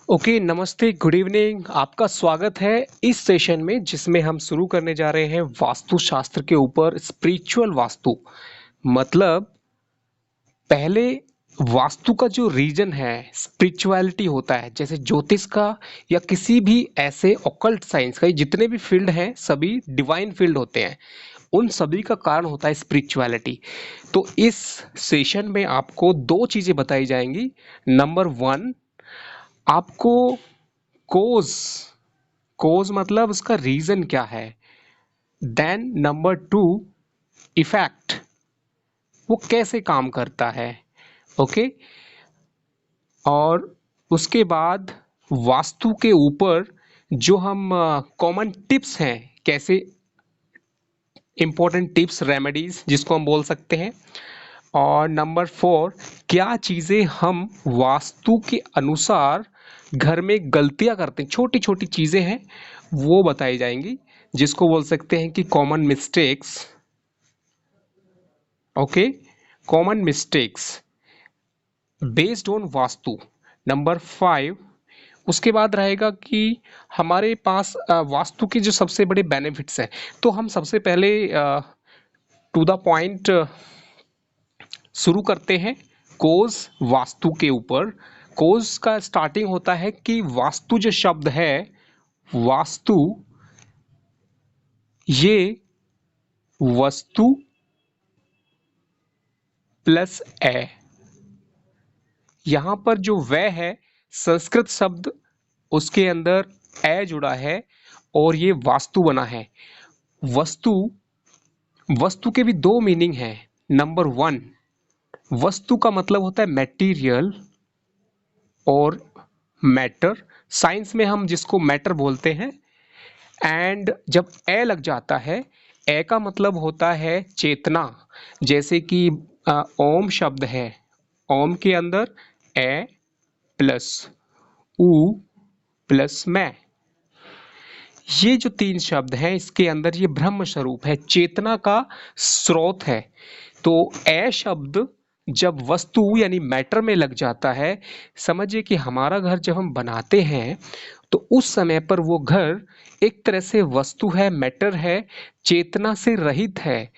Okay, नमस्ते, good evening. आपका स्वागत है इस सेशन में जिसमें हम शुरू करने जा रहे हैं वास्तुशास्त्र के ऊपर स्पिरिचुअल वास्तु। मतलब पहले वास्तु का जो रीजन है स्पिरिचुअलिटी होता है, जैसे ज्योतिष का या किसी भी ऐसे ऑकल्ट साइंस का, ये जितने भी फील्ड हैं सभी डिवाइन फील्ड होते हैं। उन सभी का कारण होता है स्पिरिचुअलिटी। तो इस सेशन में आपको दो चीजें बताई जाएंगी। नंबर वन, आपको कोज कोज मतलब उसका रीजन क्या है। देन नंबर टू, इफेक्ट, वो कैसे काम करता है। ओके। और उसके बाद वास्तु के ऊपर जो हम कॉमन टिप्स हैं, कैसे इंपॉर्टेंट टिप्स रेमेडीज जिसको हम बोल सकते हैं। और नंबर फोर, क्या चीज़ें हम वास्तु के अनुसार घर में गलतियां करते हैं, छोटी छोटी चीज़ें हैं वो बताई जाएंगी, जिसको बोल सकते हैं कि common mistakes. Okay, common mistakes based on vastu. Number five, उसके बाद रहेगा कि हमारे पास वास्तु के जो सबसे बड़े बेनिफिट्स हैं। तो हम सबसे पहले टू द पॉइंट शुरू करते हैं कोज वास्तु के ऊपर। कोज का स्टार्टिंग होता है कि वास्तु जो शब्द है, वास्तु ये वस्तु प्लस ए, यहां पर जो वह है संस्कृत शब्द, उसके अंदर ए जुड़ा है और ये वास्तु बना है। वस्तु, वस्तु के भी दो मीनिंग हैं। नंबर वन, वस्तु का मतलब होता है मटेरियल और मैटर, साइंस में हम जिसको मैटर बोलते हैं। एंड जब ए लग जाता है, ए का मतलब होता है चेतना। जैसे कि ओम शब्द है, ओम के अंदर ए प्लस उ प्लस मैं, ये जो तीन शब्द हैं इसके अंदर ये ब्रह्म स्वरूप है, चेतना का स्रोत है। तो ए शब्द जब वस्तु यानी मैटर में लग जाता है, समझिए कि हमारा घर जब हम बनाते हैं तो उस समय पर वो घर एक तरह से वस्तु है, मैटर है, चेतना से रहित है।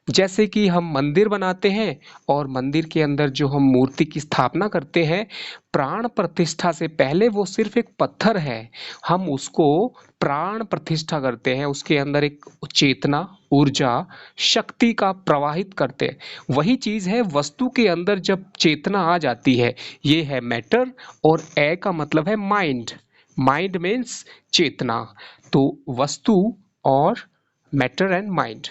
जैसे कि हम मंदिर बनाते हैं और मंदिर के अंदर जो हम मूर्ति की स्थापना करते हैं, प्राण प्रतिष्ठा से पहले वो सिर्फ एक पत्थर है, हम उसको प्राण प्रतिष्ठा करते हैं, उसके अंदर एक चेतना, ऊर्जा, शक्ति का प्रवाहित करते हैं। वही चीज है वस्तु के अंदर जब चेतना आ जाती है, ये है मैटर। और ए का मतलब है माइंड, माइंड मीन्स चेतना। तो वस्तु और मैटर एंड माइंड,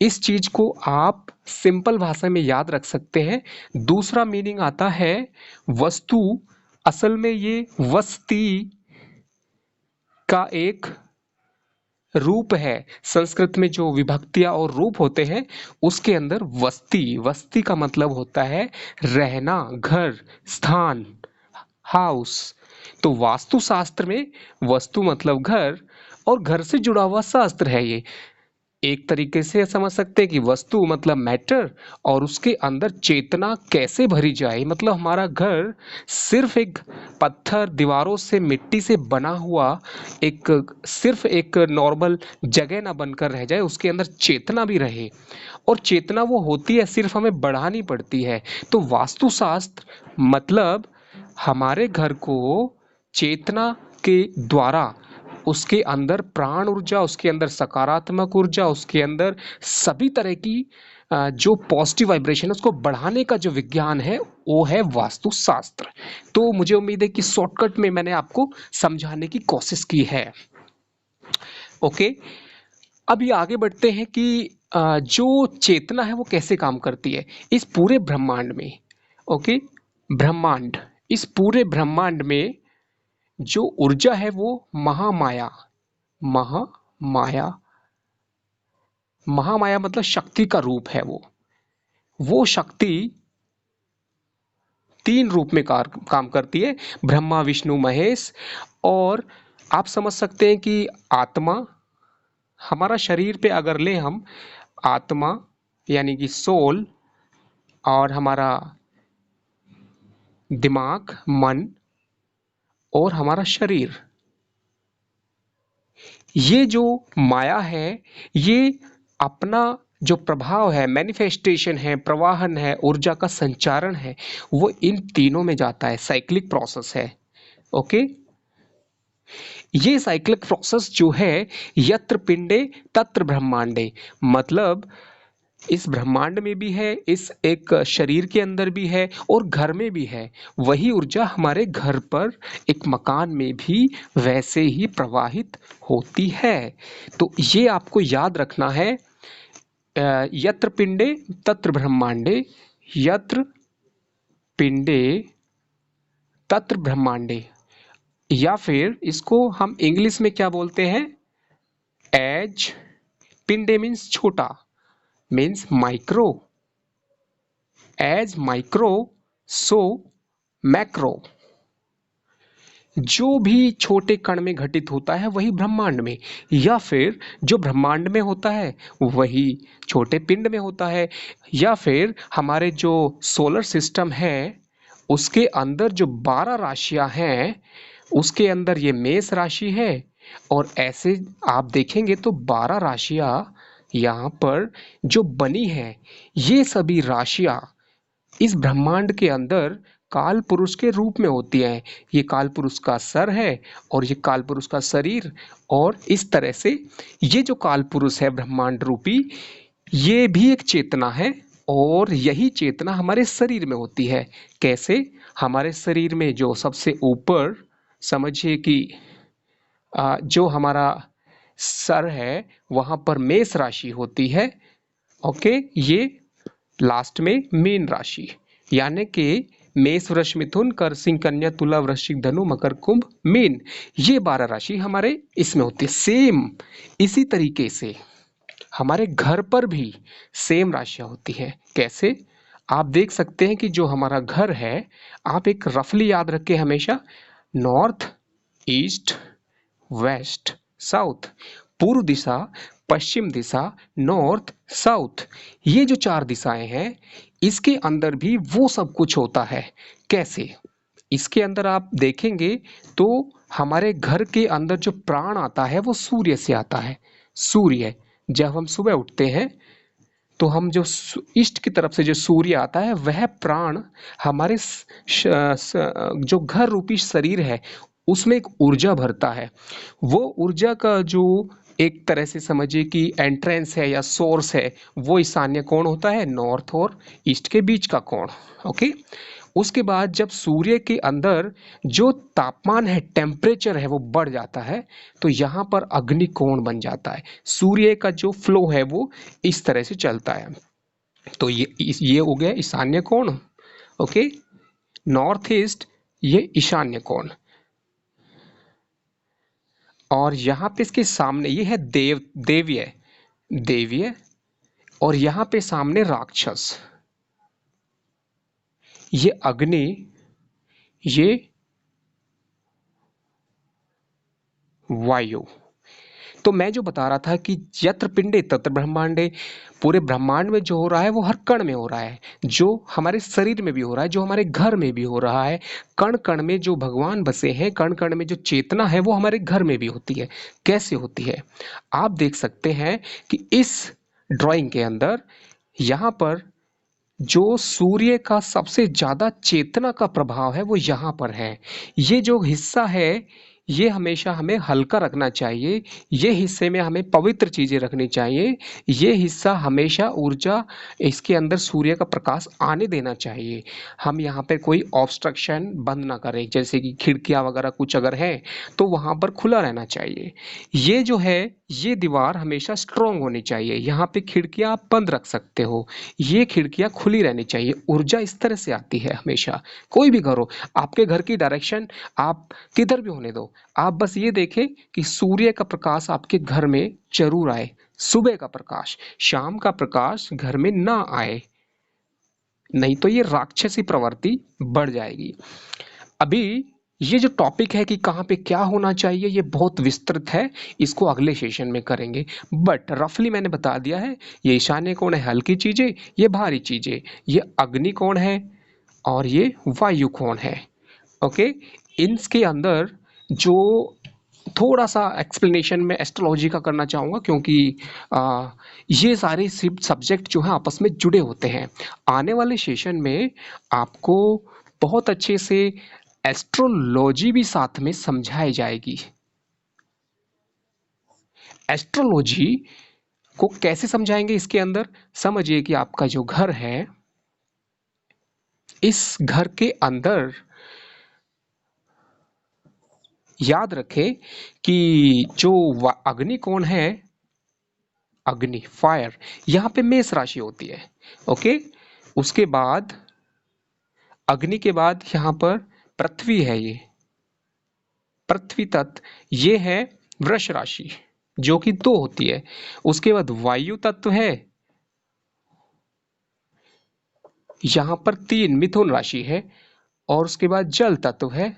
इस चीज को आप सिंपल भाषा में याद रख सकते हैं। दूसरा मीनिंग आता है वस्तु, असल में ये वस्ती का एक रूप है। संस्कृत में जो विभक्तियां और रूप होते हैं उसके अंदर वस्ती, वस्ती का मतलब होता है रहना, घर, स्थान, हाउस। तो वास्तु शास्त्र में वस्तु मतलब घर, और घर से जुड़ा हुआ शास्त्र है ये। एक तरीके से समझ सकते हैं कि वस्तु मतलब मैटर, और उसके अंदर चेतना कैसे भरी जाए, मतलब हमारा घर सिर्फ एक पत्थर, दीवारों से, मिट्टी से बना हुआ एक, सिर्फ एक नॉर्मल जगह ना बनकर रह जाए, उसके अंदर चेतना भी रहे। और चेतना वो होती है, सिर्फ हमें बढ़ानी पड़ती है। तो वास्तुशास्त्र मतलब हमारे घर को चेतना के द्वारा, उसके अंदर प्राण ऊर्जा, उसके अंदर सकारात्मक ऊर्जा, उसके अंदर सभी तरह की जो पॉजिटिव वाइब्रेशन है उसको बढ़ाने का जो विज्ञान है वो है वास्तुशास्त्र। तो मुझे उम्मीद है कि शॉर्टकट में मैंने आपको समझाने की कोशिश की है। ओके, अब ये आगे बढ़ते हैं कि जो चेतना है वो कैसे काम करती है इस पूरे ब्रह्मांड में। ओके, ब्रह्मांड, इस पूरे ब्रह्मांड में जो ऊर्जा है वो महामाया, महामाया, महामाया मतलब शक्ति का रूप है वो शक्ति तीन रूप में काम करती है, ब्रह्मा विष्णु महेश। और आप समझ सकते हैं कि आत्मा, हमारा शरीर पे अगर ले हम, आत्मा यानी कि सोल, और हमारा दिमाग मन, और हमारा शरीर। ये जो माया है, ये अपना जो प्रभाव है, मैनिफेस्टेशन है, प्रवाहन है, ऊर्जा का संचारण है, वो इन तीनों में जाता है। साइक्लिक प्रोसेस है। ओके, ये साइक्लिक प्रोसेस जो है, यत्र पिंडे तत्र ब्रह्मांडे, मतलब इस ब्रह्मांड में भी है, इस एक शरीर के अंदर भी है और घर में भी है। वही ऊर्जा हमारे घर पर, एक मकान में भी वैसे ही प्रवाहित होती है। तो ये आपको याद रखना है, यत्र पिंडे तत्र ब्रह्मांडे, यत्र पिंडे तत्र ब्रह्मांडे। या फिर इसको हम इंग्लिश में क्या बोलते हैं, एज, पिंडे मीन्स छोटा, मीन्स माइक्रो, एज माइक्रो सो मैक्रो। जो भी छोटे कण में घटित होता है वही ब्रह्मांड में, या फिर जो ब्रह्मांड में होता है वही छोटे पिंड में होता है। या फिर हमारे जो सोलर सिस्टम है उसके अंदर जो 12 राशियां हैं, उसके अंदर ये मेष राशि है। और ऐसे आप देखेंगे तो 12 राशियां यहाँ पर जो बनी है, ये सभी राशियां इस ब्रह्मांड के अंदर काल पुरुष के रूप में होती है। ये काल पुरुष का सर है और ये काल पुरुष का शरीर। और इस तरह से ये जो काल पुरुष है ब्रह्मांड रूपी, ये भी एक चेतना है और यही चेतना हमारे शरीर में होती है। कैसे? हमारे शरीर में जो सबसे ऊपर समझिए कि जो हमारा सर है वहां पर मेष राशि होती है। ओके, ये लास्ट में मीन राशि, यानी कि मेष, वृष, मिथुन, कर, सिंह, कन्या, तुला, वृश्चिक, धनु, मकर, कुंभ, मीन, ये 12 राशि हमारे इसमें होती है। सेम इसी तरीके से हमारे घर पर भी सेम राशियां होती हैं। कैसे? आप देख सकते हैं कि जो हमारा घर है, आप एक रफली याद रखें हमेशा, नॉर्थ, ईस्ट, वेस्ट, साउथ, पूर्व दिशा, पश्चिम दिशा, नॉर्थ, साउथ, ये जो 4 दिशाएं हैं, इसके अंदर भी वो सब कुछ होता है। कैसे? इसके अंदर आप देखेंगे तो हमारे घर के अंदर जो प्राण आता है वो सूर्य से आता है। सूर्य, जब हम सुबह उठते हैं तो हम जो ईस्ट की तरफ से जो सूर्य आता है, वह प्राण हमारे जो घर रूपी शरीर है उसमें एक ऊर्जा भरता है। वो ऊर्जा का जो एक तरह से समझिए कि एंट्रेंस है या सोर्स है, वो ईशान्य कोण होता है, नॉर्थ और ईस्ट के बीच का कोण। ओके, उसके बाद जब सूर्य के अंदर जो तापमान है, टेम्परेचर है, वो बढ़ जाता है तो यहाँ पर अग्नि कोण बन जाता है। सूर्य का जो फ्लो है वो इस तरह से चलता है। तो ये हो गया ईशान्य कोण। ओके, नॉर्थ ईस्ट, ये ईशान्य कोण। और यहाँ पे इसके सामने ये है देवीय, देवीय, और यहाँ पे सामने राक्षस, ये अग्नि, ये वायु। तो मैं जो बता रहा था कि यत्र पिंडे तत्र ब्रह्मांडे, पूरे ब्रह्मांड में जो हो रहा है वो हर कण में हो रहा है, जो हमारे शरीर में भी हो रहा है, जो हमारे घर में भी हो रहा है। कण कण में जो भगवान बसे हैं, कण कण में जो चेतना है वो हमारे घर में भी होती है। कैसे होती है? आप देख सकते हैं कि इस ड्राइंग के अंदर यहाँ पर जो सूर्य का सबसे ज्यादा चेतना का प्रभाव है वो यहाँ पर है। ये जो हिस्सा है ये हमेशा हमें हल्का रखना चाहिए, ये हिस्से में हमें पवित्र चीजें रखनी चाहिए। ये हिस्सा हमेशा ऊर्जा, इसके अंदर सूर्य का प्रकाश आने देना चाहिए। हम यहाँ पे कोई ऑब्स्ट्रक्शन बंद ना करें, जैसे कि खिड़कियाँ वगैरह कुछ अगर है तो वहाँ पर खुला रहना चाहिए। ये जो है, ये दीवार हमेशा स्ट्रोंग होनी चाहिए। यहाँ पे खिड़कियाँ आप बंद रख सकते हो, ये खिड़कियाँ खुली रहनी चाहिए। ऊर्जा इस तरह से आती है हमेशा। कोई भी घर हो, आपके घर की डायरेक्शन आप किधर भी होने दो, आप बस ये देखें कि सूर्य का प्रकाश आपके घर में जरूर आए। सुबह का प्रकाश, शाम का प्रकाश घर में ना आए, नहीं तो ये राक्षसी प्रवृत्ति बढ़ जाएगी। अभी ये जो टॉपिक है कि कहाँ पे क्या होना चाहिए, ये बहुत विस्तृत है, इसको अगले सेशन में करेंगे। बट रफली मैंने बता दिया है, ये ईशान्य कोण है हल्की चीजें, ये भारी चीजें, ये अग्नि कोण है और ये वायु कोण है। ओके, इनके अंदर जो थोड़ा सा एक्सप्लेनेशन में एस्ट्रोलॉजी का करना चाहूँगा, क्योंकि ये सारे सब्जेक्ट जो हैं आपस में जुड़े होते हैं। आने वाले सेशन में आपको बहुत अच्छे से एस्ट्रोलॉजी भी साथ में समझाई जाएगी। एस्ट्रोलॉजी को कैसे समझाएंगे इसके अंदर? समझिए कि आपका जो घर है, इस घर के अंदर याद रखें कि जो अग्नि कौन है, अग्नि फायर, यहां पे मेष राशि होती है। ओके, उसके बाद अग्नि के बाद यहां पर पृथ्वी है, ये पृथ्वी तत्व, ये है वृष राशि जो कि 2 होती है। उसके बाद वायु तत्व है, यहां पर 3 मिथुन राशि है। और उसके बाद जल तत्व है,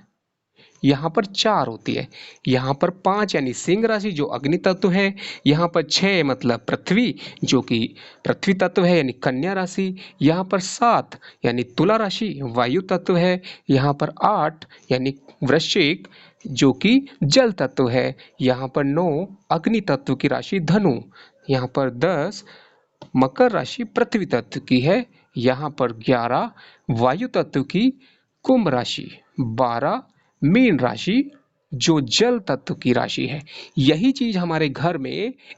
यहाँ पर 4 होती है। यहाँ पर 5 यानी सिंह राशि जो अग्नि तत्व है। यहाँ पर 6 मतलब पृथ्वी जो कि पृथ्वी तत्व है यानी कन्या राशि। यहाँ पर 7 यानी तुला राशि वायु तत्व है। यहाँ पर 8 यानी वृश्चिक जो कि जल तत्व है। यहाँ पर 9 अग्नि तत्व की राशि धनु। यहाँ पर 10 मकर राशि पृथ्वी तत्व की है। यहाँ पर 11 वायु तत्व की कुंभ राशि। 12 मीन राशि जो जल तत्व की राशि है। यही चीज हमारे घर में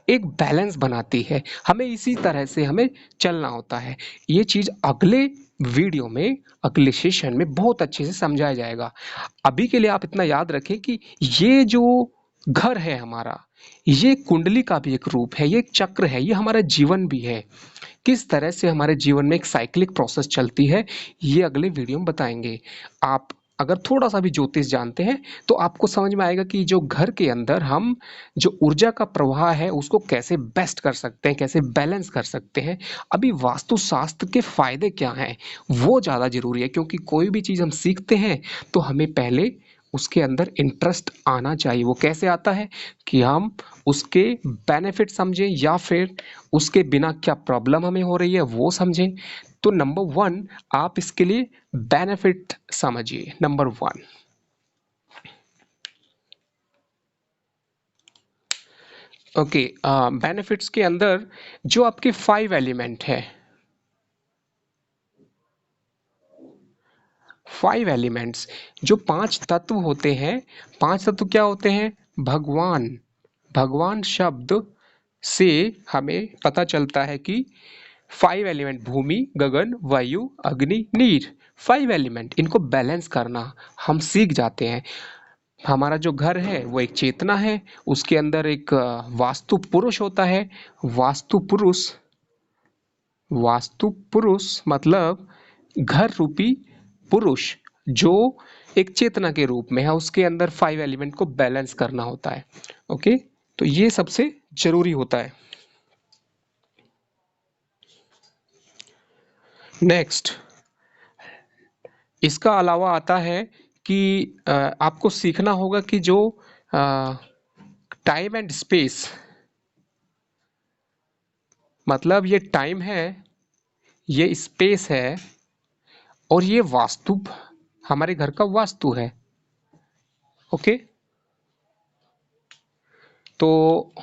एक बैलेंस बनाती है। हमें इसी तरह से हमें चलना होता है। ये चीज अगले वीडियो में, अगले सेशन में बहुत अच्छे से समझाया जाएगा। अभी के लिए आप इतना याद रखें कि ये जो घर है हमारा, ये कुंडली का भी एक रूप है, ये एक चक्र है, ये हमारा जीवन भी है। किस तरह से हमारे जीवन में एक साइक्लिक प्रोसेस चलती है, ये अगले वीडियो में बताएंगे। आप अगर थोड़ा सा भी ज्योतिष जानते हैं तो आपको समझ में आएगा कि जो घर के अंदर हम जो ऊर्जा का प्रवाह है उसको कैसे बेस्ट कर सकते हैं, कैसे बैलेंस कर सकते हैं। अभी वास्तुशास्त्र के फायदे क्या हैं वो ज़्यादा जरूरी है, क्योंकि कोई भी चीज़ हम सीखते हैं तो हमें पहले उसके अंदर इंटरेस्ट आना चाहिए। वो कैसे आता है कि हम उसके बेनिफिट समझें या फिर उसके बिना क्या प्रॉब्लम हमें हो रही है वो समझें। तो नंबर 1 आप इसके लिए बेनिफिट समझिए। नंबर 1, ओके, बेनिफिट्स के अंदर जो आपके 5 एलिमेंट है, 5 एलिमेंट्स जो 5 तत्व होते हैं। 5 तत्व क्या होते हैं? भगवान। भगवान शब्द से हमें पता चलता है कि 5 एलिमेंट भूमि, गगन, वायु, अग्नि, नीर, 5 एलिमेंट, इनको बैलेंस करना हम सीख जाते हैं। हमारा जो घर है वो एक चेतना है, उसके अंदर एक वास्तु पुरुष होता है। वास्तु पुरुष, वास्तु पुरुष मतलब घर रूपी पुरुष जो एक चेतना के रूप में है, उसके अंदर 5 एलिमेंट को बैलेंस करना होता है। ओके, तो ये सबसे जरूरी होता है। नेक्स्ट, इसका अलावा आता है कि आपको सीखना होगा कि जो टाइम एंड स्पेस, मतलब ये टाइम है, ये स्पेस है, और ये वास्तु हमारे घर का वास्तु है। ओके, तो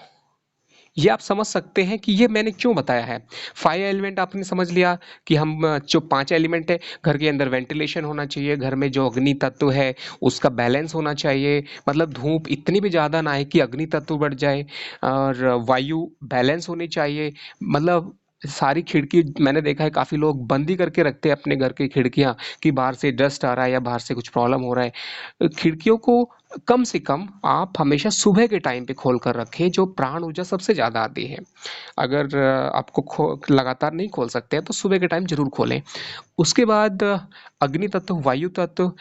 ये आप समझ सकते हैं कि ये मैंने क्यों बताया है। 5 एलिमेंट आपने समझ लिया कि हम जो 5 एलिमेंट है, घर के अंदर वेंटिलेशन होना चाहिए, घर में जो अग्नि तत्व है उसका बैलेंस होना चाहिए, मतलब धूप इतनी भी ज़्यादा ना है कि अग्नि तत्व बढ़ जाए, और वायु बैलेंस होनी चाहिए। मतलब सारी खिड़की, मैंने देखा है काफ़ी लोग बंद ही करके रखते हैं अपने घर की खिड़कियाँ कि बाहर से डस्ट आ रहा है या बाहर से कुछ प्रॉब्लम हो रहा है। खिड़कियों को कम से कम आप हमेशा सुबह के टाइम पे खोल कर रखें, जो प्राण ऊर्जा सबसे ज़्यादा आती है। अगर आपको लगातार नहीं खोल सकते हैं तो सुबह के टाइम जरूर खोलें। उसके बाद अग्नि तत्व, वायु तत्व,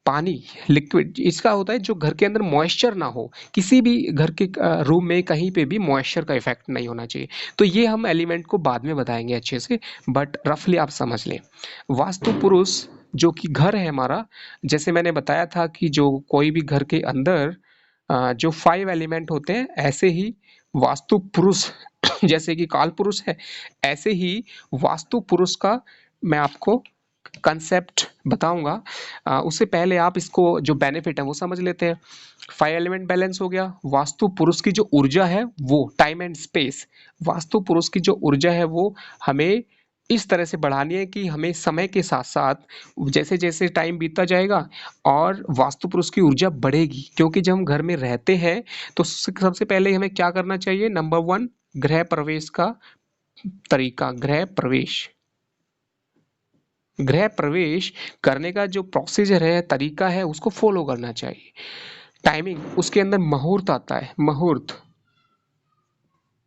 पानी, लिक्विड, इसका होता है जो घर के अंदर मॉइस्चर ना हो, किसी भी घर के रूम में कहीं पे भी मॉइस्चर का इफेक्ट नहीं होना चाहिए। तो ये हम एलिमेंट को बाद में बताएंगे अच्छे से, बट रफली आप समझ लें। वास्तु पुरुष जो कि घर है हमारा, जैसे मैंने बताया था कि जो कोई भी घर के अंदर जो 5 एलिमेंट होते हैं, ऐसे ही वास्तु पुरुष जैसे कि काल पुरुष है, ऐसे ही वास्तु पुरुष का मैं आपको कंसेप्ट बताऊंगा, उससे पहले आप इसको जो बेनिफिट है वो समझ लेते हैं। 5 एलिमेंट बैलेंस हो गया। वास्तु पुरुष की जो ऊर्जा है वो टाइम एंड स्पेस, वास्तु पुरुष की जो ऊर्जा है वो हमें इस तरह से बढ़ानी है कि हमें समय के साथ साथ जैसे जैसे टाइम बीतता जाएगा और वास्तु पुरुष की ऊर्जा बढ़ेगी, क्योंकि जब हम घर में रहते हैं तो सबसे पहले हमें क्या करना चाहिए, नंबर 1 गृह प्रवेश का तरीका, गृह प्रवेश करने का जो प्रोसीजर है, तरीका है, उसको फॉलो करना चाहिए। टाइमिंग, उसके अंदर मुहूर्त आता है। मुहूर्त,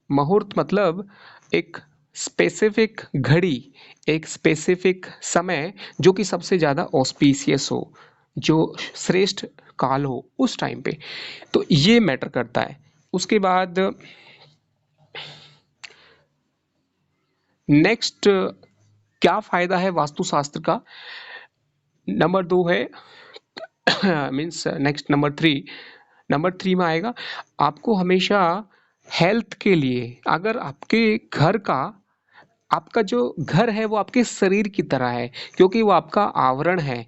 मुहूर्त मतलब एक स्पेसिफिक घड़ी, एक स्पेसिफिक समय जो कि सबसे ज़्यादा ऑस्पिशियस हो, जो श्रेष्ठ काल हो उस टाइम पे, तो ये मैटर करता है। उसके बाद नेक्स्ट क्या फायदा है वास्तुशास्त्र का, नंबर 2 है मीन्स नेक्स्ट नंबर 3 में आएगा, आपको हमेशा हेल्थ के लिए, अगर आपके घर का, आपका जो घर है वो आपके शरीर की तरह है, क्योंकि वो आपका आवरण है।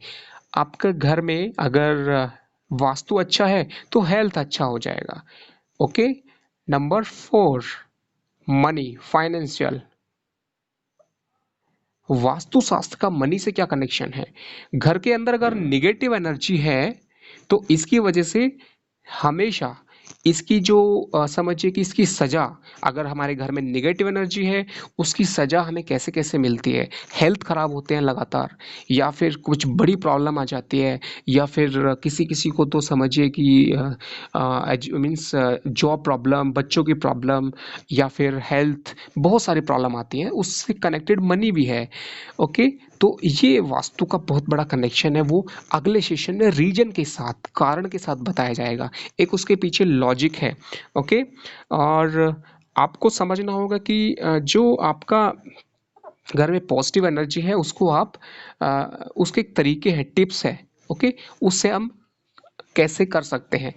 आपके घर में अगर वास्तु अच्छा है तो हेल्थ अच्छा हो जाएगा। Okay. Number 4 money, financial. Vastushastra का मनी से क्या कनेक्शन है, घर के अंदर अगर निगेटिव एनर्जी है तो इसकी वजह से हमेशा इसकी जो समझिए कि इसकी सजा, अगर हमारे घर में निगेटिव एनर्जी है उसकी सजा हमें कैसे कैसे मिलती है, हेल्थ खराब होते हैं लगातार, या फिर कुछ बड़ी प्रॉब्लम आ जाती है, या फिर किसी किसी को तो समझिए कि मीन्स जॉब प्रॉब्लम, बच्चों की प्रॉब्लम, या फिर हेल्थ, बहुत सारी प्रॉब्लम आती हैं, उससे कनेक्टेड मनी भी है। ओके। तो ये वास्तु का बहुत बड़ा कनेक्शन है, वो अगले सेशन में रीजन के साथ, कारण के साथ बताया जाएगा, एक उसके पीछे लॉजिक है। ओके। और आपको समझना होगा कि जो आपका घर में पॉजिटिव एनर्जी है उसको आप उसके एक तरीके हैं, टिप्स है। ओके। उससे हम कैसे कर सकते हैं,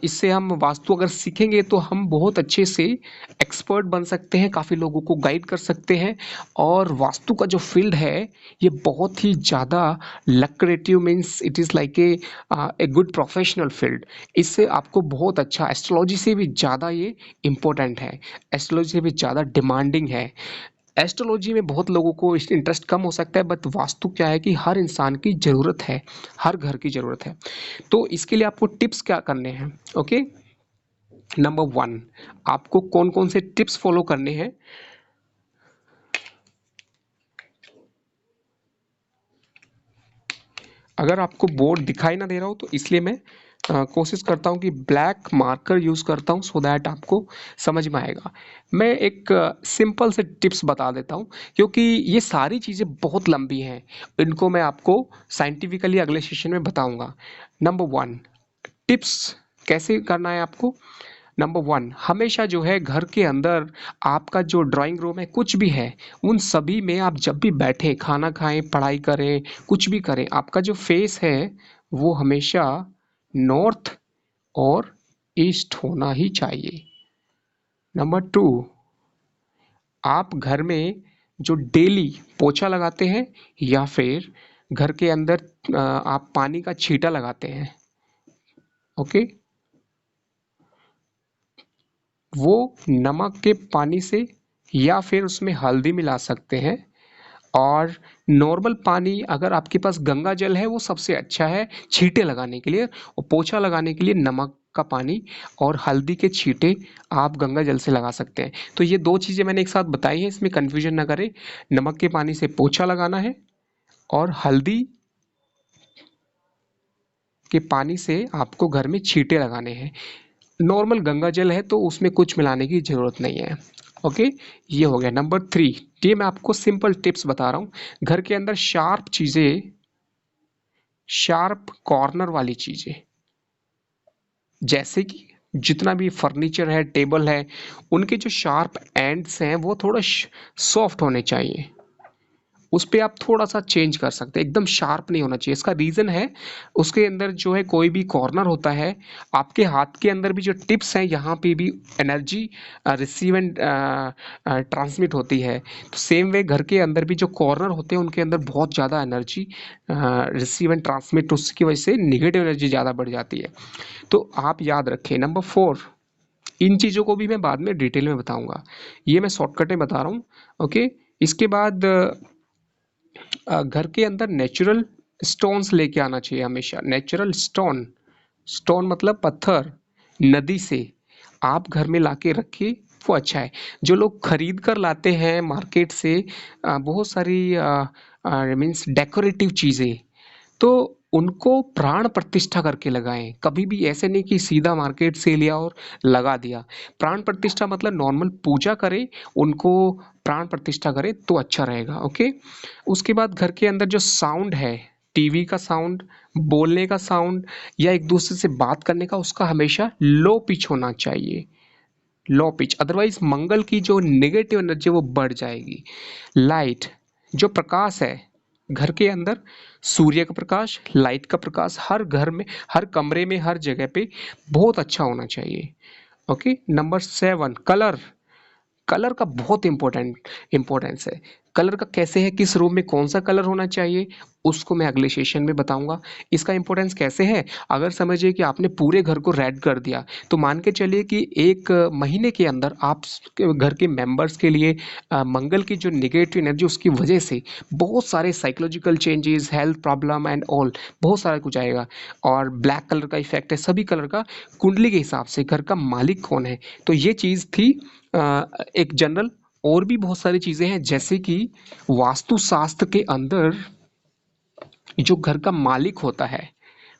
इससे हम वास्तु अगर सीखेंगे तो हम बहुत अच्छे से एक्सपर्ट बन सकते हैं, काफ़ी लोगों को गाइड कर सकते हैं। और वास्तु का जो फील्ड है ये बहुत ही ज़्यादा lucrative, means it is like a good professional field. इससे आपको बहुत अच्छा, एस्ट्रोलॉजी से भी ज़्यादा ये इम्पोर्टेंट है, एस्ट्रोलॉजी से भी ज़्यादा डिमांडिंग है। एस्ट्रोलॉजी में बहुत लोगों को इंटरेस्ट कम हो सकता है, बट वास्तु क्या है कि हर इंसान की ज़रूरत है, हर घर की ज़रूरत है। तो इसके लिए आपको टिप्स क्या करने हैं। ओके। नंबर 1, आपको कौन कौन से टिप्स फॉलो करने हैं। अगर आपको बोर्ड दिखाई ना दे रहा हो तो इसलिए मैं कोशिश करता हूँ कि ब्लैक मार्कर यूज़ करता हूँ, सो दैट आपको समझ में आएगा। मैं एक सिंपल से टिप्स बता देता हूँ, क्योंकि ये सारी चीज़ें बहुत लंबी हैं, इनको मैं आपको साइंटिफिकली अगले सेशन में बताऊंगा। नंबर 1 टिप्स कैसे करना है आपको। नंबर 1, हमेशा जो है घर के अंदर आपका जो ड्राइंग रूम है, कुछ भी है, उन सभी में आप जब भी बैठे, खाना खाएं, पढ़ाई करें, कुछ भी करें, आपका जो फेस है वो हमेशा नॉर्थ और ईस्ट होना ही चाहिए। नंबर 2, आप घर में जो डेली पोछा लगाते हैं या फिर घर के अंदर आप पानी का छींटा लगाते हैं, ओके, वो नमक के पानी से या फिर उसमें हल्दी मिला सकते हैं। और नॉर्मल पानी, अगर आपके पास गंगा जल है वो सबसे अच्छा है छींटे लगाने के लिए, और पोछा लगाने के लिए नमक का पानी और हल्दी के छींटे आप गंगा जल से लगा सकते हैं। तो ये 2 चीज़ें मैंने एक साथ बताई हैं, इसमें कन्फ्यूजन ना करें। नमक के पानी से पोछा लगाना है और हल्दी के पानी से आपको घर में छींटे लगाने हैं। नॉर्मल गंगा जल है तो उसमें कुछ मिलाने की ज़रूरत नहीं है। ओके। ये हो गया नंबर 3। ये मैं आपको सिंपल टिप्स बता रहा हूँ। घर के अंदर शार्प चीज़ें, शार्प कॉर्नर वाली चीज़ें, जैसे कि जितना भी फर्नीचर है, टेबल है, उनके जो शार्प एंड्स हैं वो थोड़ा सॉफ्ट होने चाहिए, उस पे आप थोड़ा सा चेंज कर सकते हैं, एकदम शार्प नहीं होना चाहिए। इसका रीज़न है उसके अंदर जो है कोई भी कॉर्नर होता है, आपके हाथ के अंदर भी जो टिप्स हैं यहाँ पे भी एनर्जी रिसीव एंड ट्रांसमिट होती है। तो सेम वे घर के अंदर भी जो कॉर्नर होते हैं उनके अंदर बहुत ज़्यादा एनर्जी रिसीव एंड ट्रांसमिट, उसकी वजह से निगेटिव एनर्जी ज़्यादा बढ़ जाती है। तो आप याद रखें। नंबर 4, इन चीज़ों को भी मैं बाद में डिटेल में बताऊंगा, ये मैं शॉर्टकट में बता रहा हूँ। ओके। इसके बाद घर के अंदर नेचुरल स्टोन्स लेके आना चाहिए हमेशा। नेचुरल स्टोन, स्टोन मतलब पत्थर, नदी से आप घर में लाके रखिए, वो अच्छा है। जो लोग खरीद कर लाते हैं मार्केट से बहुत सारी मीन्स डेकोरेटिव चीज़ें, तो उनको प्राण प्रतिष्ठा करके लगाएं। कभी भी ऐसे नहीं कि सीधा मार्केट से लिया और लगा दिया। प्राण प्रतिष्ठा मतलब नॉर्मल पूजा करें, उनको प्राण प्रतिष्ठा करें तो अच्छा रहेगा। ओके। उसके बाद घर के अंदर जो साउंड है, टीवी का साउंड, बोलने का साउंड या एक दूसरे से बात करने का, उसका हमेशा लो पिच होना चाहिए, लो पिच। अदरवाइज मंगल की जो नेगेटिव एनर्जी वो बढ़ जाएगी। लाइट, जो प्रकाश है घर के अंदर, सूर्य का प्रकाश, लाइट का प्रकाश हर घर में, हर कमरे में, हर जगह पे बहुत अच्छा होना चाहिए। ओके। Number 7, colour. कलर का बहुत इम्पोर्टेंस है। कलर का कैसे है, किस रूम में कौन सा कलर होना चाहिए, उसको मैं अगले सेशन में बताऊंगा। इसका इम्पोर्टेंस कैसे है, अगर समझिए कि आपने पूरे घर को रेड कर दिया, तो मान के चलिए कि एक महीने के अंदर आप घर के मेंबर्स के लिए मंगल की जो निगेटिव एनर्जी, उसकी वजह से बहुत सारे psychological changes, health problem and all, बहुत सारा कुछ आएगा। और ब्लैक कलर का इफेक्ट है, सभी कलर का कुंडली के हिसाब से घर का मालिक कौन है। तो ये चीज़ थी एक जनरल। और भी बहुत सारी चीजें हैं, जैसे कि वास्तुशास्त्र के अंदर जो घर का मालिक होता है,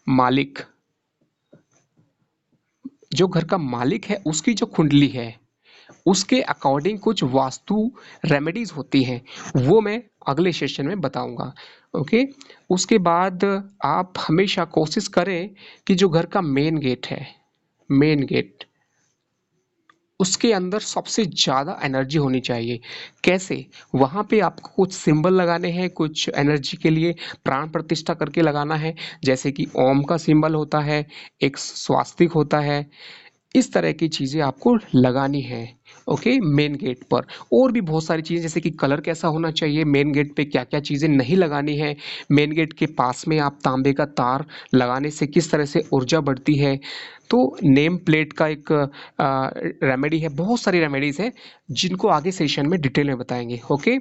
मालिक, जो घर का मालिक है उसकी जो कुंडली है, उसके अकॉर्डिंग कुछ वास्तु रेमेडीज होती हैं, वो मैं अगले सेशन में बताऊंगा। ओके। उसके बाद आप हमेशा कोशिश करें कि जो घर का मेन गेट है, मेन गेट, उसके अंदर सबसे ज़्यादा एनर्जी होनी चाहिए। कैसे, वहाँ पे आपको कुछ सिंबल लगाने हैं, कुछ एनर्जी के लिए प्राण प्रतिष्ठा करके लगाना है। जैसे कि ओम का सिंबल होता है, एक स्वास्तिक होता है, इस तरह की चीज़ें आपको लगानी है। ओके। मेन गेट पर और भी बहुत सारी चीज़ें, जैसे कि कलर कैसा होना चाहिए, मेन गेट पे क्या क्या चीज़ें नहीं लगानी है, मेन गेट के पास में आप तांबे का तार लगाने से किस तरह से ऊर्जा बढ़ती है। तो नेम प्लेट का एक रेमेडी है, बहुत सारी रेमेडीज हैं जिनको आगे सेशन में डिटेल में बताएंगे। ओके।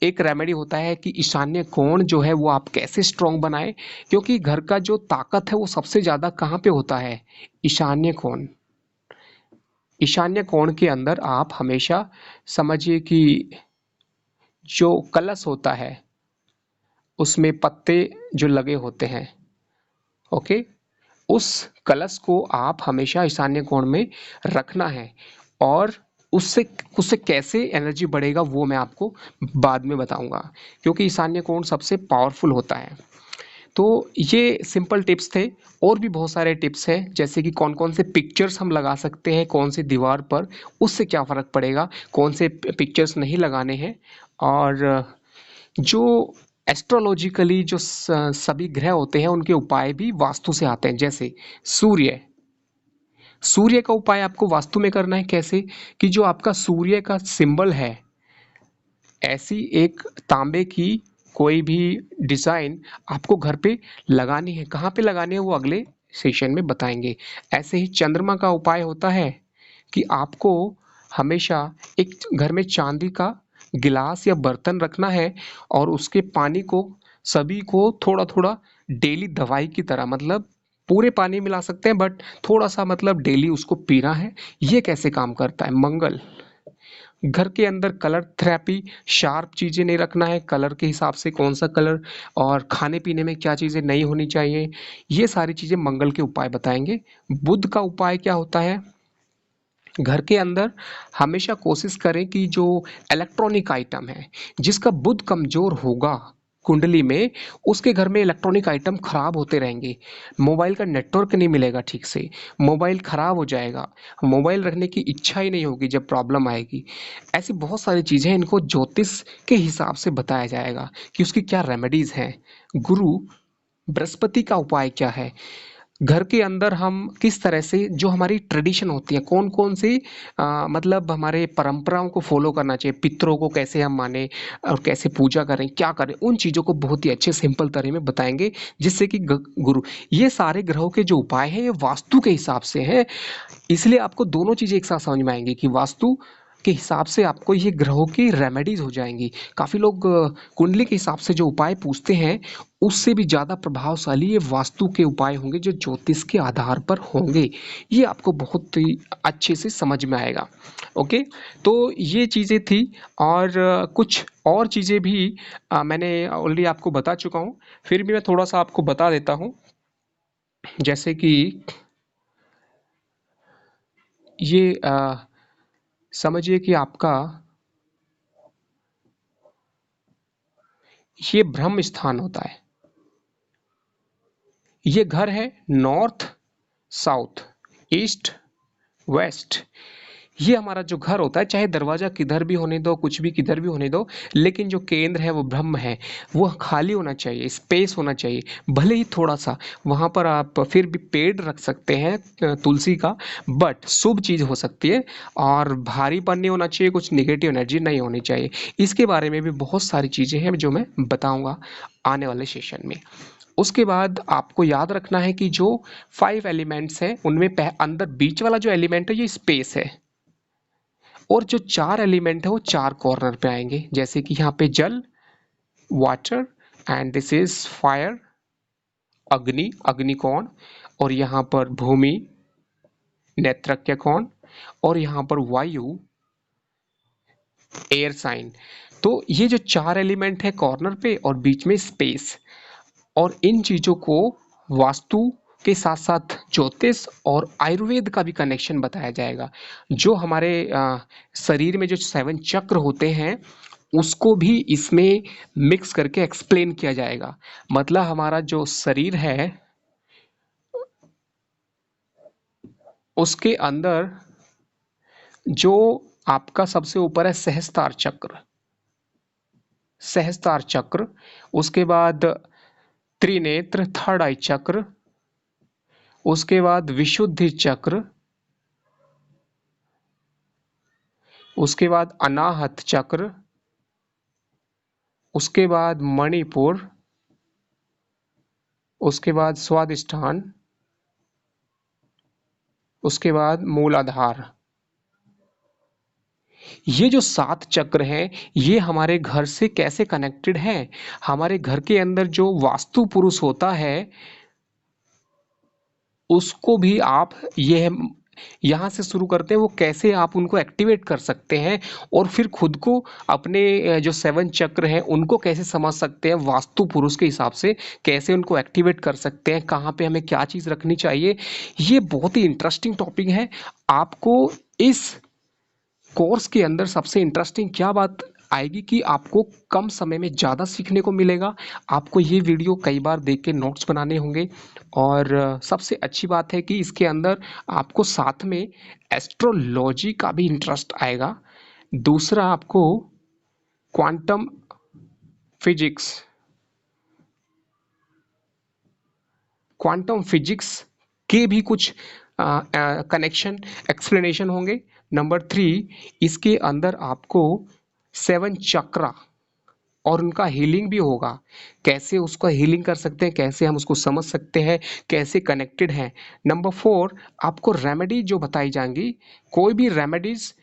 एक रेमेडी होता है कि ईशान्य कोण जो है वो आप कैसे स्ट्रॉन्ग बनाए, क्योंकि घर का जो ताकत है वो सबसे ज़्यादा कहाँ पे होता है, ईशान्य कोण। ईशान्य कोण के अंदर आप हमेशा समझिए कि जो कलश होता है उसमें पत्ते जो लगे होते हैं, ओके, उस कलश को आप हमेशा ईशान्य कोण में रखना है। और उससे उससे कैसे एनर्जी बढ़ेगा वो मैं आपको बाद में बताऊंगा, क्योंकि ईशान्य कोण सबसे पावरफुल होता है। तो ये सिंपल टिप्स थे। और भी बहुत सारे टिप्स हैं, जैसे कि कौन कौन से पिक्चर्स हम लगा सकते हैं कौन सी दीवार पर, उससे क्या फ़र्क पड़ेगा, कौन से पिक्चर्स नहीं लगाने हैं। और जो एस्ट्रोलॉजिकली जो सभी ग्रह होते हैं उनके उपाय भी वास्तु से आते हैं। जैसे सूर्य, सूर्य का उपाय आपको वास्तु में करना है। कैसे, कि जो आपका सूर्य का सिंबल है, ऐसी एक तांबे की कोई भी डिज़ाइन आपको घर पे लगानी है। कहाँ पे लगानी है वो अगले सेशन में बताएंगे। ऐसे ही चंद्रमा का उपाय होता है कि आपको हमेशा एक घर में चांदी का गिलास या बर्तन रखना है, और उसके पानी को सभी को थोड़ा थोड़ा डेली दवाई की तरह, मतलब पूरे पानी मिला सकते हैं बट थोड़ा सा, मतलब डेली उसको पीना है। ये कैसे काम करता है, मंगल। घर के अंदर कलर थेरेपी, शार्प चीज़ें नहीं रखना है, कलर के हिसाब से कौन सा कलर, और खाने पीने में क्या चीज़ें नहीं होनी चाहिए, ये सारी चीज़ें मंगल के उपाय बताएंगे। बुध का उपाय क्या होता है, घर के अंदर हमेशा कोशिश करें कि जो इलेक्ट्रॉनिक आइटम है जिसका बुध कमज़ोर होगा कुंडली में, उसके घर में इलेक्ट्रॉनिक आइटम खराब होते रहेंगे, मोबाइल का नेटवर्क नहीं मिलेगा ठीक से, मोबाइल खराब हो जाएगा, मोबाइल रखने की इच्छा ही नहीं होगी जब प्रॉब्लम आएगी। ऐसी बहुत सारी चीज़ें हैं, इनको ज्योतिष के हिसाब से बताया जाएगा कि उसकी क्या रेमेडीज़ हैं। गुरु बृहस्पति का उपाय क्या है, घर के अंदर हम किस तरह से जो हमारी ट्रेडिशन होती है, कौन कौन सी मतलब हमारे परंपराओं को फॉलो करना चाहिए, पितरों को कैसे हम माने और कैसे पूजा करें, क्या करें, उन चीज़ों को बहुत ही अच्छे सिंपल तरह में बताएंगे, जिससे कि गुरु, ये सारे ग्रहों के जो उपाय हैं ये वास्तु के हिसाब से हैं। इसलिए आपको दोनों चीज़ें एक साथ समझ में आएंगी कि वास्तु के हिसाब से आपको ये ग्रहों की रेमेडीज हो जाएंगी। काफ़ी लोग कुंडली के हिसाब से जो उपाय पूछते हैं, उससे भी ज़्यादा प्रभावशाली ये वास्तु के उपाय होंगे जो ज्योतिष के आधार पर होंगे। ये आपको बहुत ही अच्छे से समझ में आएगा। ओके, तो ये चीज़ें थी, और कुछ और चीज़ें भी मैंने ऑलरेडी आपको बता चुका हूँ, फिर भी मैं थोड़ा सा आपको बता देता हूँ। जैसे कि ये समझिए कि आपका ये ब्रह्म स्थान होता है। ये घर है नॉर्थ, साउथ, ईस्ट, वेस्ट। ये हमारा जो घर होता है, चाहे दरवाजा किधर भी होने दो, कुछ भी किधर भी होने दो, लेकिन जो केंद्र है वो ब्रह्म है, वो खाली होना चाहिए, स्पेस होना चाहिए, भले ही थोड़ा सा। वहाँ पर आप फिर भी पेड़ रख सकते हैं तुलसी का, बट शुभ चीज़ हो सकती है, और भारीपन नहीं होना चाहिए, कुछ निगेटिव एनर्जी नहीं होनी चाहिए। इसके बारे में भी बहुत सारी चीज़ें हैं जो मैं बताऊँगा आने वाले सेशन में। उसके बाद आपको याद रखना है कि जो 5 एलिमेंट्स हैं उनमें अंदर बीच वाला जो एलिमेंट है ये स्पेस है, और जो 4 एलिमेंट है वो 4 कॉर्नर पे आएंगे, जैसे कि यहाँ पे जल, water, and this is fire, अग्नि, अग्निकोण, और यहाँ पर भूमि, नेत्रक्य कोण, और यहाँ पर वायु, एयर साइन। तो ये जो 4 एलिमेंट है कॉर्नर पे और बीच में स्पेस, और इन चीज़ों को वास्तु के साथ साथ ज्योतिष और आयुर्वेद का भी कनेक्शन बताया जाएगा। जो हमारे शरीर में जो 7 चक्र होते हैं उसको भी इसमें मिक्स करके एक्सप्लेन किया जाएगा। मतलब हमारा जो शरीर है उसके अंदर जो आपका सबसे ऊपर है सहस्त्रार चक्र, सहस्त्रार चक्र, उसके बाद त्रिनेत्र, थर्ड आई चक्र, उसके बाद विशुद्धि चक्र, उसके बाद अनाहत चक्र, उसके बाद मणिपुर, उसके बाद स्वादिष्ठान, उसके बाद मूलाधार। ये जो 7 चक्र हैं ये हमारे घर से कैसे कनेक्टेड हैं, हमारे घर के अंदर जो वास्तु पुरुष होता है उसको भी आप ये यहाँ से शुरू करते हैं, वो कैसे आप उनको एक्टिवेट कर सकते हैं, और फिर खुद को अपने जो 7 चक्र हैं उनको कैसे समझ सकते हैं, वास्तु पुरुष के हिसाब से कैसे उनको एक्टिवेट कर सकते हैं, कहाँ पे हमें क्या चीज़ रखनी चाहिए। ये बहुत ही इंटरेस्टिंग टॉपिक है। आपको इस कोर्स के अंदर सबसे इंटरेस्टिंग क्या बात आएगी कि आपको कम समय में ज़्यादा सीखने को मिलेगा। आपको ये वीडियो कई बार देख के नोट्स बनाने होंगे, और सबसे अच्छी बात है कि इसके अंदर आपको साथ में एस्ट्रोलॉजी का भी इंटरेस्ट आएगा। दूसरा, आपको क्वांटम फिजिक्स, क्वांटम फिजिक्स के भी कुछ कनेक्शन एक्सप्लेनेशन होंगे। नंबर 3, इसके अंदर आपको 7 चक्रा और उनका हीलिंग भी होगा, कैसे उसका हीलिंग कर सकते हैं, कैसे हम उसको समझ सकते हैं, कैसे कनेक्टेड हैं। नंबर 4, आपको रेमेडी जो बताई जाएंगी, कोई भी रेमेडीज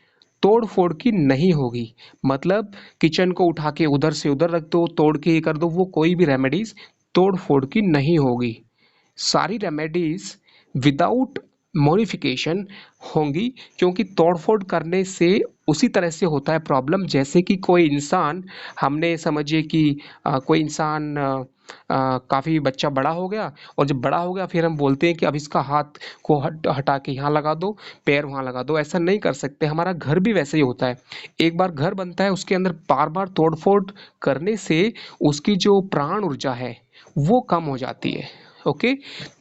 तोड़ फोड़ की नहीं होगी। मतलब किचन को उठा के उधर से उधर रख दो, तोड़ के ये कर दो, वो कोई भी रेमेडीज तोड़ फोड़ की नहीं होगी। सारी रेमेडीज विदाउट मॉडिफिकेशन होंगी, क्योंकि तोड़-फोड़ करने से उसी तरह से होता है प्रॉब्लम, जैसे कि कोई इंसान, हमने समझिए कि कोई इंसान काफ़ी बच्चा बड़ा हो गया, और जब बड़ा हो गया फिर हम बोलते हैं कि अब इसका हाथ को हटा के यहाँ लगा दो, पैर वहाँ लगा दो। ऐसा नहीं कर सकते। हमारा घर भी वैसे ही होता है। एक बार घर बनता है, उसके अंदर बार-बार तोड़-फोड़ करने से उसकी जो प्राण ऊर्जा है वो कम हो जाती है। ओके,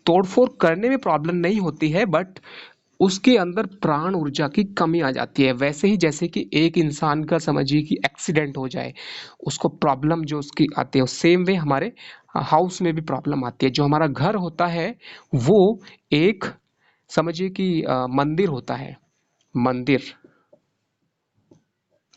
तोड़-फोड़ करने में प्रॉब्लम नहीं होती है, बट उसके अंदर प्राण ऊर्जा की कमी आ जाती है। वैसे ही जैसे कि एक इंसान का समझिए कि एक्सीडेंट हो जाए, उसको प्रॉब्लम जो उसकी आती है, सेम वे हमारे हाउस में भी प्रॉब्लम आती है। जो हमारा घर होता है वो एक समझिए कि मंदिर होता है। मंदिर,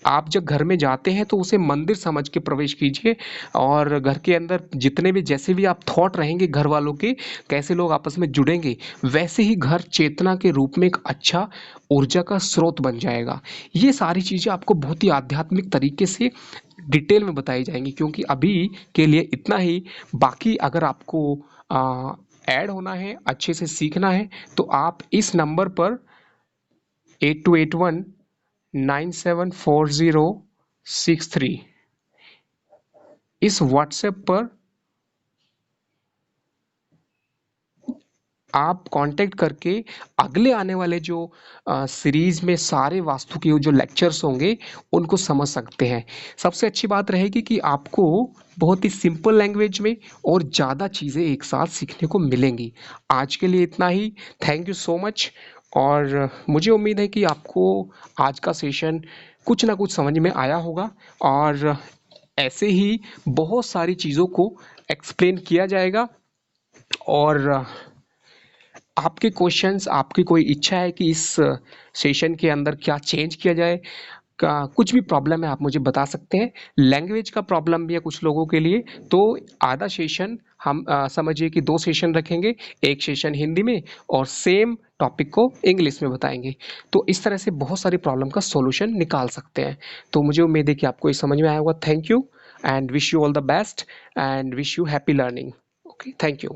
आप जब घर में जाते हैं तो उसे मंदिर समझ के प्रवेश कीजिए, और घर के अंदर जितने भी जैसे भी आप थॉट रहेंगे घर वालों के, कैसे लोग आपस में जुड़ेंगे, वैसे ही घर चेतना के रूप में एक अच्छा ऊर्जा का स्रोत बन जाएगा। ये सारी चीज़ें आपको बहुत ही आध्यात्मिक तरीके से डिटेल में बताई जाएंगी, क्योंकि अभी के लिए इतना ही। बाकी अगर आपको ऐड होना है, अच्छे से सीखना है, तो आप इस नंबर पर 8281 974063 इस व्हाट्सएप पर आप कांटेक्ट करके अगले आने वाले जो सीरीज में सारे वास्तु के जो लेक्चर्स होंगे उनको समझ सकते हैं। सबसे अच्छी बात रहेगी कि आपको बहुत ही सिंपल लैंग्वेज में और ज़्यादा चीज़ें एक साथ सीखने को मिलेंगी। आज के लिए इतना ही। Thank you so much. और मुझे उम्मीद है कि आपको आज का सेशन कुछ ना कुछ समझ में आया होगा, और ऐसे ही बहुत सारी चीज़ों को एक्सप्लेन किया जाएगा। और आपके क्वेश्चंस, आपकी कोई इच्छा है कि इस सेशन के अंदर क्या चेंज किया जाए, का कुछ भी प्रॉब्लम है, आप मुझे बता सकते हैं। लैंग्वेज का प्रॉब्लम भी है कुछ लोगों के लिए, तो आधा सेशन हम समझिए कि 2 सेशन रखेंगे, एक सेशन हिंदी में और सेम टॉपिक को इंग्लिश में बताएंगे। तो इस तरह से बहुत सारी प्रॉब्लम का सॉल्यूशन निकाल सकते हैं। तो मुझे उम्मीद है कि आपको ये समझ में आया होगा। Thank you and wish you all the best and wish you happy learning. Okay, thank you.